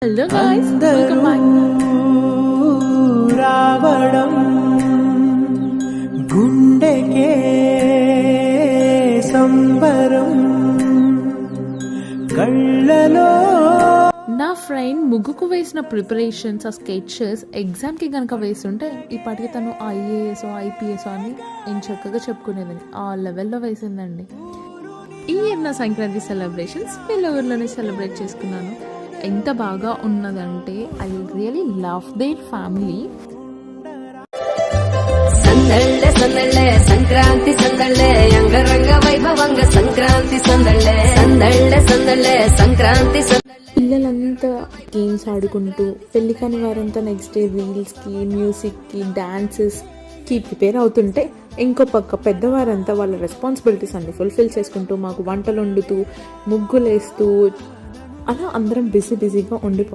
Hello guys, welcome back. రావడం గుండెకే సంబరం కళ్ళలో. నా ఫ్రెండ్ ముగ్గుకు వేసిన ప్రిపరేషన్స్, ఆ స్కెచెస్ ఎగ్జామ్కి కనుక వేస్తుంటే ఈ పాటికి తను ఐఏఎస్ ఐపీఎస్ అని నేను చక్కగా చెప్పుకునేదని ఆ లెవెల్లో వేసిందండి. ఈ ఇయర్ నా సంక్రాంతి సెలబ్రేషన్స్ వీళ్ళ ఊర్లోనే సెలబ్రేట్ చేసుకున్నాను. ఎంత బాగా ఉన్నదంటే I really love their family. సందళ్ళే సందళ్ళే సంక్రాంతి సందళ్ళే అంగరంగ వైభవంగ సంక్రాంతి సందళ్ళే సందళ్ళే సందళ్ళే సంక్రాంతి పిల్లలంతా గేమ్స్ ఆడుకుంటూ, పెళ్లి కాని వారంతా నెక్స్ట్ డే రీల్స్కి, మ్యూజిక్కి, డాన్సెస్కి ప్రిపేర్ అవుతుంటే ఇంకో పక్క పెద్దవారంతా వాళ్ళ రెస్పాన్సిబిలిటీస్ అన్ని ఫుల్ఫిల్ చేసుకుంటూ మాకు వంటలు వండుతూ, ముగ్గులేస్తూ అలా అందరం బిజీగా ఉండిపో